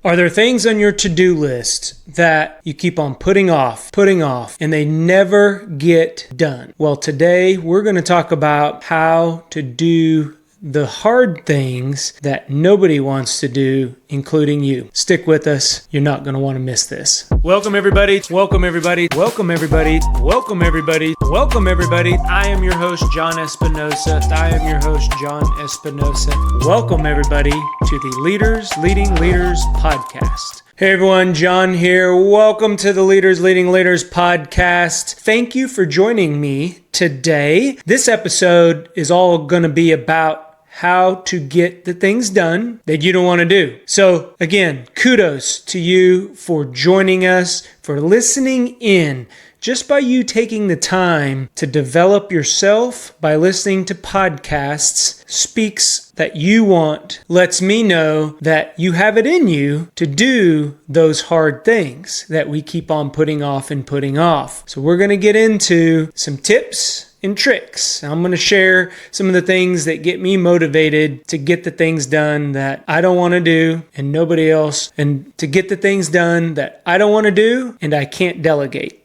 Are there things on your to-do list that you keep on putting off, and they never get done? Well, today we're going to talk about how to do the hard things that nobody wants to do, including you. Stick with us. You're not going to want to miss this. Welcome everybody. Welcome everybody. Welcome everybody. Welcome everybody. Welcome everybody. I am your host, John Espinosa. Welcome everybody to the Leaders Leading Leaders podcast. Hey everyone, John here. Welcome to the Leaders Leading Leaders podcast. Thank you for joining me today. This episode is all going to be about how to get the things done that you don't want to do. So again, kudos to you for joining us, for listening in. Just by you taking the time to develop yourself by listening to podcasts speaks that you want, lets me know that you have it in you to do those hard things that we keep on putting off and putting off. So we're going to get into some tips and tricks. I'm going to share some of the things that get me motivated to get the things done that I don't want to do and nobody else, and to get the things done that I don't want to do and I can't delegate.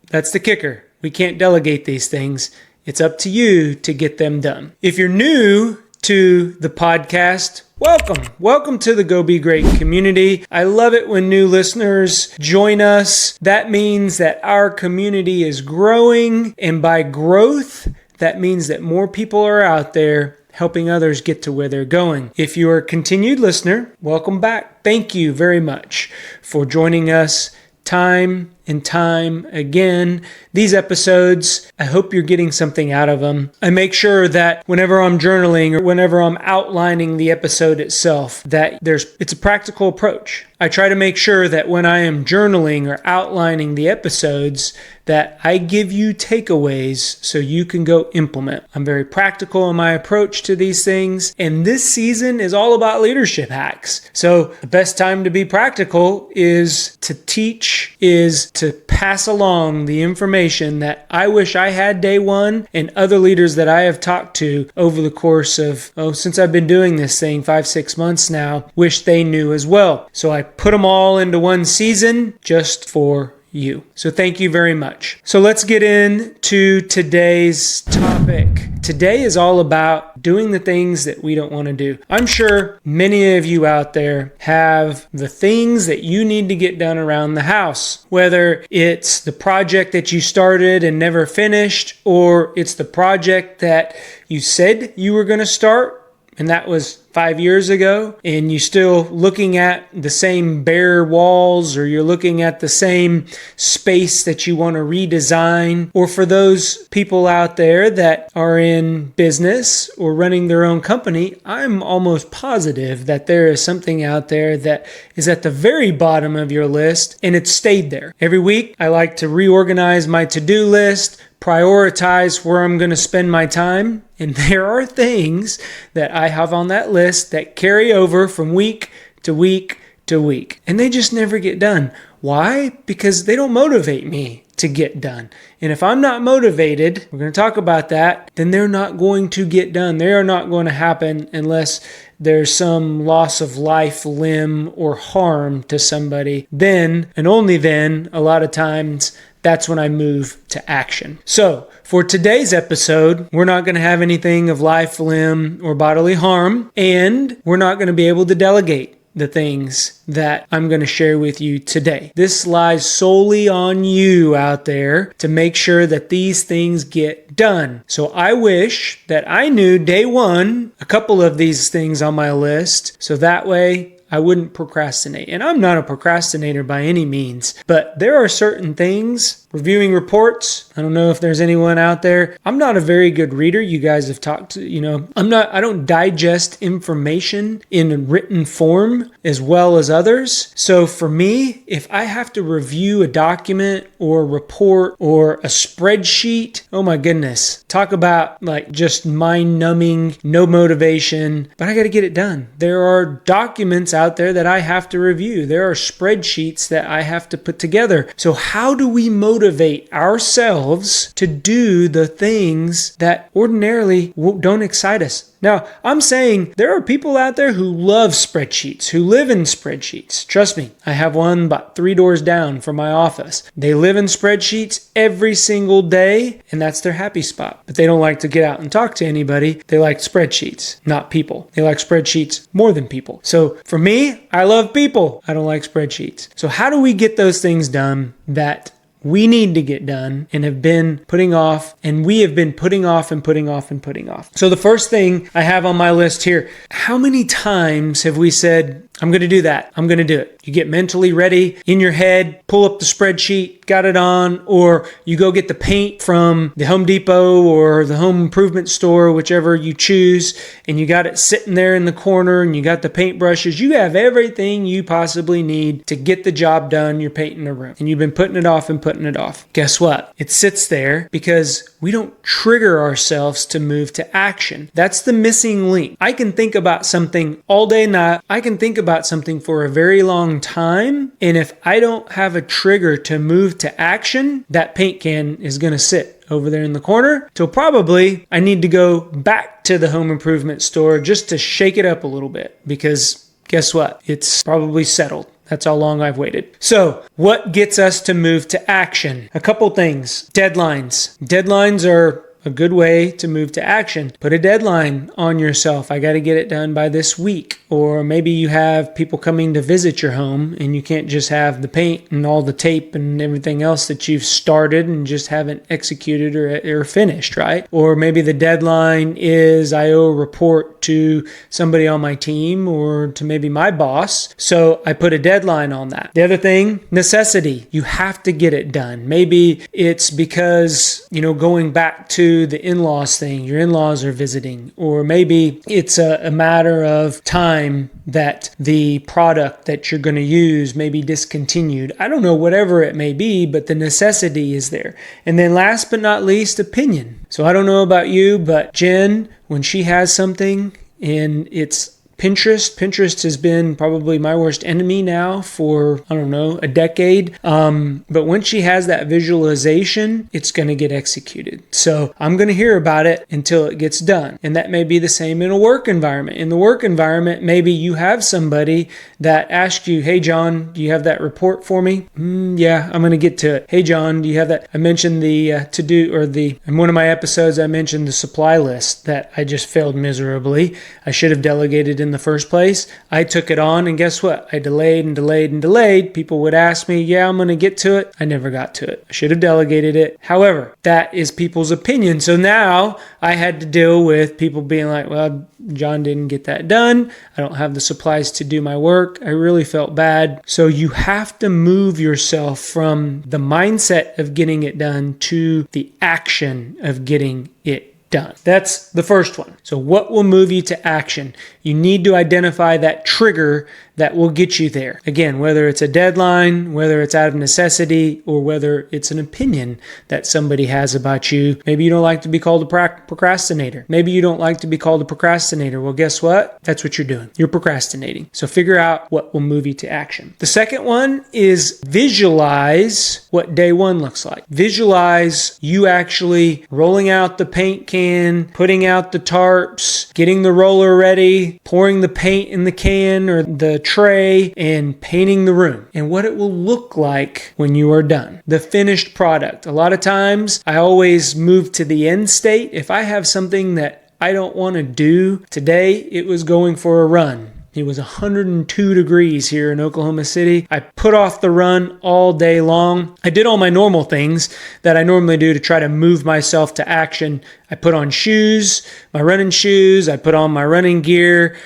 That's the kicker. We can't delegate these things. It's up to you to get them done. If you're new to the podcast, welcome. Welcome to the Go Be Great community. I love it when new listeners join us. That means that our community is growing, and by growth, that means that more people are out there helping others get to where they're going. If you're a continued listener, welcome back. Thank you very much for joining us time and time again. These episodes, I hope you're getting something out of them. I make sure that whenever I'm journaling or whenever I'm outlining the episode itself, that it's a practical approach. I try to make sure that when I am journaling or outlining the episodes, that I give you takeaways so you can go implement. I'm very practical in my approach to these things, and this season is all about leadership hacks. So the best time to be practical is to teach, is to pass along the information that I wish I had day one, and other leaders that I have talked to over the course of, since I've been doing this thing 5-6 months now, wish they knew as well. So I put them all into one season just for you. So thank you very much. So let's get into today's topic. Today is all about doing the things that we don't want to do. I'm sure many of you out there have the things that you need to get done around the house, whether it's the project that you started and never finished, or it's the project that you said you were going to start, and that was 5 years ago, and you're still looking at the same bare walls, or you're looking at the same space that you want to redesign. Or for those people out there that are in business or running their own company, I'm almost positive that there is something out there that is at the very bottom of your list, and it's stayed there. Every week, I like to reorganize my to-do list, prioritize where I'm going to spend my time. And there are things that I have on that list that carry over from week to week to week. And they just never get done. Why? Because they don't motivate me to get done. And if I'm not motivated, we're going to talk about that, then they're not going to get done. They are not going to happen unless there's some loss of life, limb, or harm to somebody. Then, and only then, a lot of times, that's when I move to action. So for today's episode, we're not going to have anything of life, limb, or bodily harm, and we're not going to be able to delegate the things that I'm going to share with you today. This lies solely on you out there to make sure that these things get done. So I wish that I knew day one a couple of these things on my list, so that way I wouldn't procrastinate. And I'm not a procrastinator by any means, but there are certain things, reviewing reports. I don't know if there's anyone out there. I'm not a very good reader. You guys have talked to, I don't digest information in written form as well as others. So for me, if I have to review a document or a report or a spreadsheet, oh my goodness, talk about like just mind numbing, no motivation, but I got to get it done. There are documents out there that I have to review. There are spreadsheets that I have to put together. So how do we motivate motivate ourselves to do the things that ordinarily don't excite us. Now, I'm saying there are people out there who love spreadsheets, who live in spreadsheets. Trust me, I have one about 3 doors down from my office. They live in spreadsheets every single day, and that's their happy spot. But they don't like to get out and talk to anybody. They like spreadsheets, not people. They like spreadsheets more than people. So for me, I love people. I don't like spreadsheets. So how do we get those things done that we need to get done and have been putting off, and we have been putting off and putting off and putting off? So the first thing I have on my list here, how many times have we said, I'm going to do that. I'm going to do it. You get mentally ready in your head, pull up the spreadsheet, got it on, or you go get the paint from the Home Depot or the home improvement store, whichever you choose, and you got it sitting there in the corner and you got the paint brushes. You have everything you possibly need to get the job done. You're painting a room and you've been putting it off and putting it off. Guess what? It sits there because we don't trigger ourselves to move to action. That's the missing link. I can think about something all day and night. I can think about something for a very long time, and if I don't have a trigger to move to action, that paint can is going to sit over there in the corner till probably I need to go back to the home improvement store just to shake it up a little bit, because guess what? It's probably settled. That's how long I've waited. So what gets us to move to action? A couple things. Deadlines. Deadlines are a good way to move to action. Put a deadline on yourself. I got to get it done by this week. Or maybe you have people coming to visit your home and you can't just have the paint and all the tape and everything else that you've started and just haven't executed or finished, right? Or maybe the deadline is I owe a report to somebody on my team or to maybe my boss. So I put a deadline on that. The other thing, necessity. You have to get it done. Maybe it's because, going back to the in-laws thing, your in-laws are visiting, or maybe it's a matter of time that the product that you're going to use may be discontinued. I don't know, whatever it may be, but the necessity is there. And then last but not least, opinion. So I don't know about you, but Jen, when she has something and it's Pinterest has been probably my worst enemy now for, a decade. But when she has that visualization, it's going to get executed. So I'm going to hear about it until it gets done. And that may be the same in a work environment. In the work environment, maybe you have somebody that asks you, hey, John, do you have that report for me? Yeah, I'm going to get to it. Hey, John, do you have that? I mentioned the to-do, in one of my episodes, I mentioned the supply list that I just failed miserably. I should have delegated in the first place. I took it on, and guess what? I delayed and delayed and delayed. People would ask me, yeah, I'm going to get to it. I never got to it. I should have delegated it. However, that is people's opinion. So now I had to deal with people being like, well, John didn't get that done. I don't have the supplies to do my work. I really felt bad. So you have to move yourself from the mindset of getting it done to the action of getting it done. That's the first one. So what will move you to action? You need to identify that trigger that will get you there. Again, whether it's a deadline, whether it's out of necessity, or whether it's an opinion that somebody has about you. Maybe you don't like to be called a procrastinator. Maybe you don't like to be called a procrastinator. Well, guess what? That's what you're doing. You're procrastinating. So figure out what will move you to action. The second one is visualize what day one looks like. Visualize you actually rolling out the paint can, putting out the tarps, getting the roller ready, pouring the paint in the can or the tray, and painting the room, and what it will look like when you are done. The finished product. A lot of times I always move to the end state. If I have something that I don't want to do today, it was going for a run. It was 102 degrees here in Oklahoma City. I put off the run all day long. I did all my normal things that I normally do to try to move myself to action. I put on shoes, my running shoes. I put on my running gear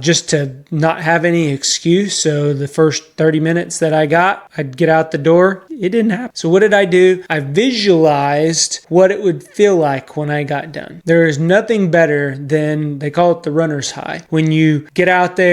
just to not have any excuse. So the first 30 minutes that I got, I'd get out the door. It didn't happen. So what did I do? I visualized what it would feel like when I got done. There is nothing better than, they call it the runner's high. When you get out there,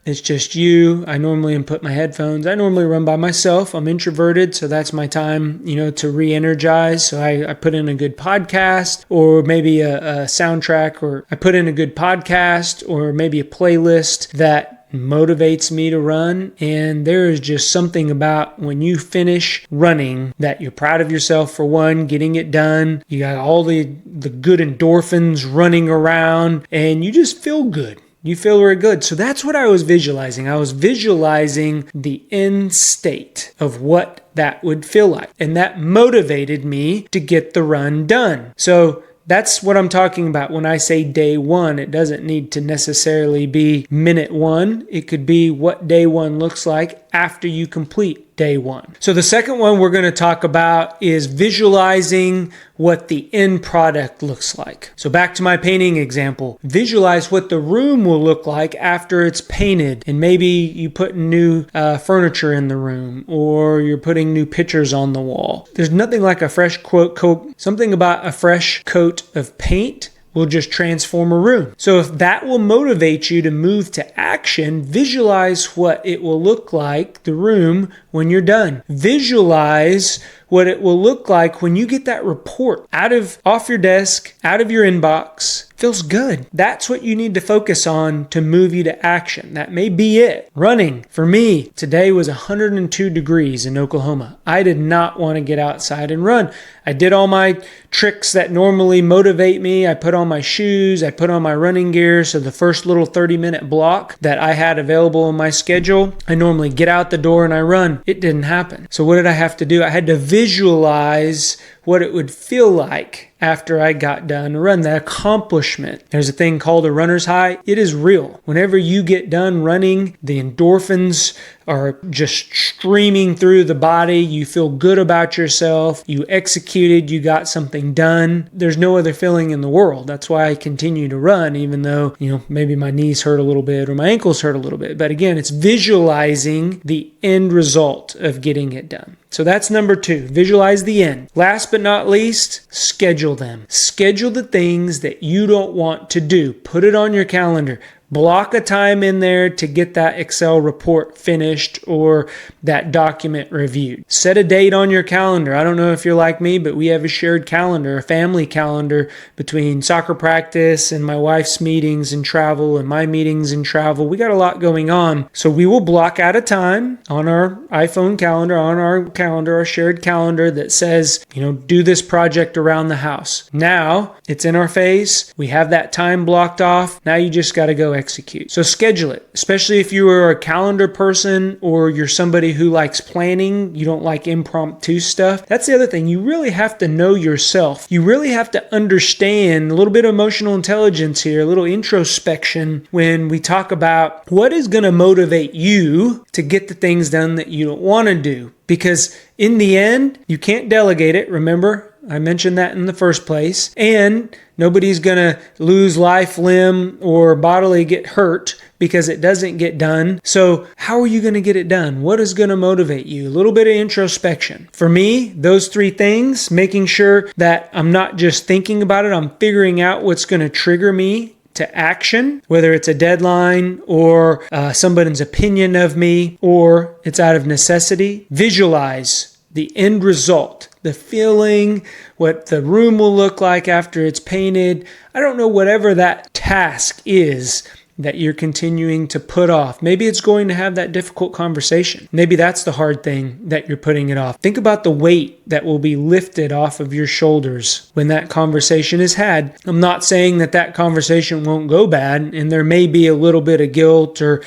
it's just you. I normally put my headphones. I normally run by myself. I'm introverted, so that's my time, to re-energize. So I put in a good podcast, or maybe a soundtrack, or I put in a good podcast, or maybe a playlist that motivates me to run. And there is just something about when you finish running that you're proud of yourself for one, getting it done. You got all the good endorphins running around and you just feel good. You feel very good. So that's what I was visualizing. I was visualizing the end state of what that would feel like. And that motivated me to get the run done. So that's what I'm talking about when I say day one. It doesn't need to necessarily be minute one. It could be what day one looks like after you complete day one. So the second one we're going to talk about is visualizing what the end product looks like. So back to my painting example, visualize what the room will look like after it's painted. And maybe you put new furniture in the room, or you're putting new pictures on the wall. There's nothing like a fresh coat, something about a fresh coat of paint will just transform a room. So if that will motivate you to move to action, visualize what it will look like, the room, when you're done. Visualize what it will look like when you get that report off your desk, out of your inbox. Feels good. That's what you need to focus on to move you to action. That may be it. Running, for me, today was 102 degrees in Oklahoma. I did not want to get outside and run. I did all my tricks that normally motivate me. I put on my shoes, I put on my running gear. So the first little 30-minute block that I had available in my schedule, I normally get out the door and I run. It didn't happen. So what did I have to do? I had to visualize what it would feel like after I got done run, the accomplishment. There's a thing called a runner's high. It is real. Whenever you get done running, the endorphins are just streaming through the body. You feel good about yourself. You executed. You got something done. There's no other feeling in the world. That's why I continue to run, even though, maybe my knees hurt a little bit or my ankles hurt a little bit. But again, it's visualizing the end result of getting it done. So that's number 2. Visualize the end. Last but not least, schedule them. Schedule the things that you don't want to do. Put it on your calendar. Block a time in there to get that Excel report finished or that document reviewed. Set a date on your calendar. I don't know if you're like me, but we have a shared calendar, a family calendar between soccer practice and my wife's meetings and travel and my meetings and travel. We got a lot going on. So we will block out a time on our iPhone calendar, our shared calendar that says, do this project around the house. Now it's in our face. We have that time blocked off. Now you just got to go execute. So schedule it, especially if you are a calendar person or you're somebody who likes planning, you don't like impromptu stuff. That's the other thing. You really have to know yourself. You really have to understand a little bit of emotional intelligence here, a little introspection when we talk about what is going to motivate you to get the things done that you don't want to do. Because in the end, you can't delegate it. Remember, I mentioned that in the first place. And nobody's going to lose life, limb, or bodily get hurt because it doesn't get done. So how are you going to get it done? What is going to motivate you? A little bit of introspection. For me, those 3 things, making sure that I'm not just thinking about it, I'm figuring out what's going to trigger me to action, whether it's a deadline or somebody's opinion of me, or it's out of necessity. Visualize the end result, the feeling, what the room will look like after it's painted. I don't know, whatever that task is that you're continuing to put off. Maybe it's going to have that difficult conversation. Maybe that's the hard thing that you're putting it off. Think about the weight that will be lifted off of your shoulders when that conversation is had. I'm not saying that conversation won't go bad, and there may be a little bit of guilt or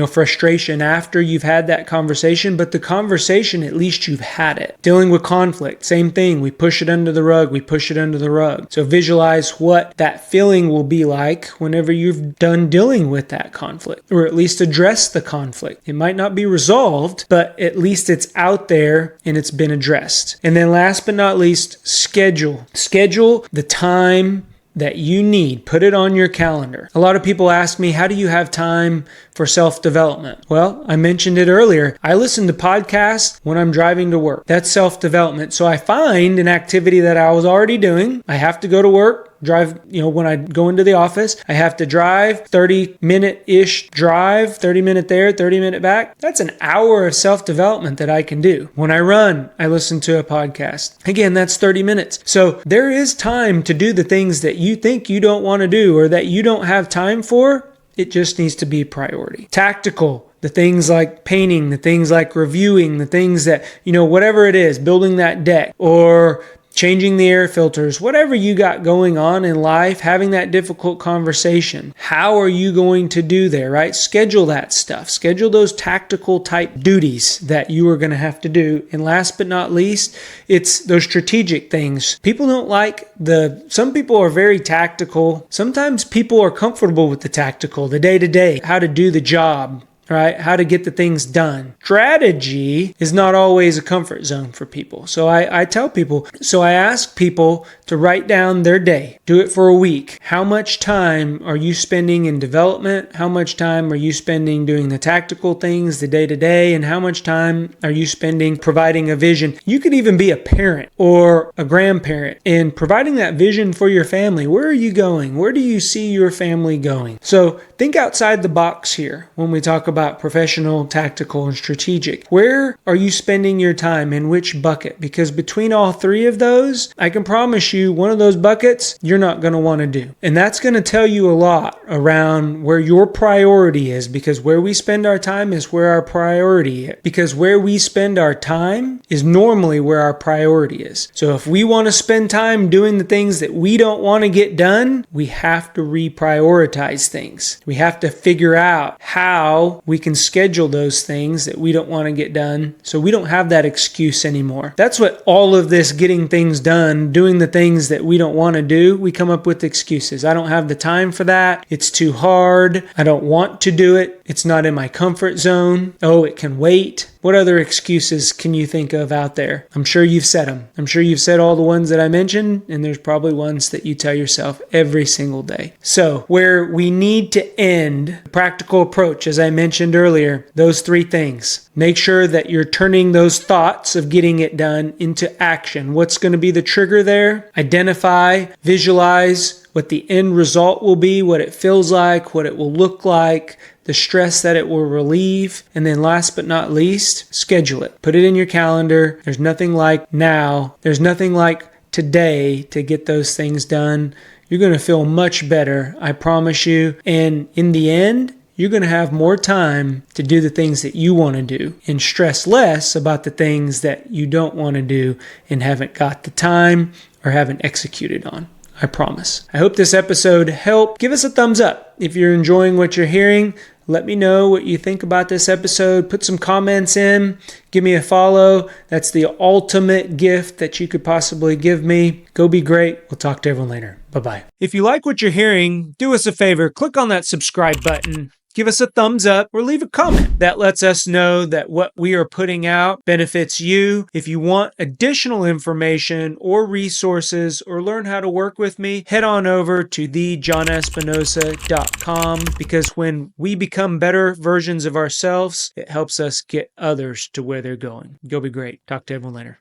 frustration after you've had that conversation, but the conversation, at least you've had it. Dealing with conflict, same thing. We push it under the rug. So visualize what that feeling will be like whenever you've done dealing with that conflict, or at least address the conflict. It might not be resolved, but at least it's out there and it's been addressed. And then last but not least, schedule. Schedule the time that you need. Put it on your calendar. A lot of people ask me, how do you have time for self-development? Well, I mentioned it earlier. I listen to podcasts when I'm driving to work. That's self-development. So I find an activity that I was already doing. I have to go to work, drive, when I go into the office, I have to drive 30-minute-ish drive, 30-minute there, 30-minute back. That's an hour of self-development that I can do. When I run, I listen to a podcast. Again, that's 30 minutes. So there is time to do the things that you think you don't want to do or that you don't have time for. It just needs to be a priority. Tactical, the things like painting, the things like reviewing, the things that, whatever it is, building that deck or changing the air filters, whatever you got going on in life, having that difficult conversation. How are you going to do there, right? Schedule that stuff. Schedule those tactical type duties that you are going to have to do. And last but not least, it's those strategic things. People don't like some people are very tactical. Sometimes people are comfortable with the tactical, the day-to-day, how to do the job, right? How to get the things done. Strategy is not always a comfort zone for people. So I ask people to write down their day. Do it for a week. How much time are you spending in development? How much time are you spending doing the tactical things, the day-to-day? And how much time are you spending providing a vision? You could even be a parent or a grandparent and providing that vision for your family. Where are you going? Where do you see your family going? So think outside the box here when we talk about professional, tactical, and strategic. Where are you spending your time? In which bucket? Because between all three of those, I can promise you one of those buckets you're not going to want to do. And that's going to tell you a lot around where your priority is, because where we spend our time is where our priority is. Because where we spend our time is normally where our priority is. So if we want to spend time doing the things that we don't want to get done, we have to reprioritize things. We have to figure out how we can schedule those things that we don't want to get done so we don't have that excuse anymore. That's what all of this getting things done, doing the things that we don't want to do, we come up with excuses. I don't have the time for that. It's too hard. I don't want to do it. It's not in my comfort zone. Oh, it can wait. What other excuses can you think of out there? I'm sure you've said them. I'm sure you've said all the ones that I mentioned, and there's probably ones that you tell yourself every single day. So where we need to end the practical approach, as I mentioned earlier, those three things. Make sure that you're turning those thoughts of getting it done into action. What's going to be the trigger there? Identify, visualize what the end result will be, what it feels like, what it will look like, the stress that it will relieve. And then last but not least, schedule it. Put it in your calendar. There's nothing like now. There's nothing like today to get those things done. You're going to feel much better, I promise you. And in the end, you're going to have more time to do the things that you want to do and stress less about the things that you don't want to do and haven't got the time or haven't executed on. I promise. I hope this episode helped. Give us a thumbs up if you're enjoying what you're hearing. Let me know what you think about this episode. Put some comments in. Give me a follow. That's the ultimate gift that you could possibly give me. Go be great. We'll talk to everyone later. Bye-bye. If you like what you're hearing, do us a favor. Click on that subscribe button. Give us a thumbs up or leave a comment. That lets us know that what we are putting out benefits you. If you want additional information or resources or learn how to work with me, head on over to thejohnespinosa.com, because when we become better versions of ourselves, it helps us get others to where they're going. Go be great. Talk to everyone later.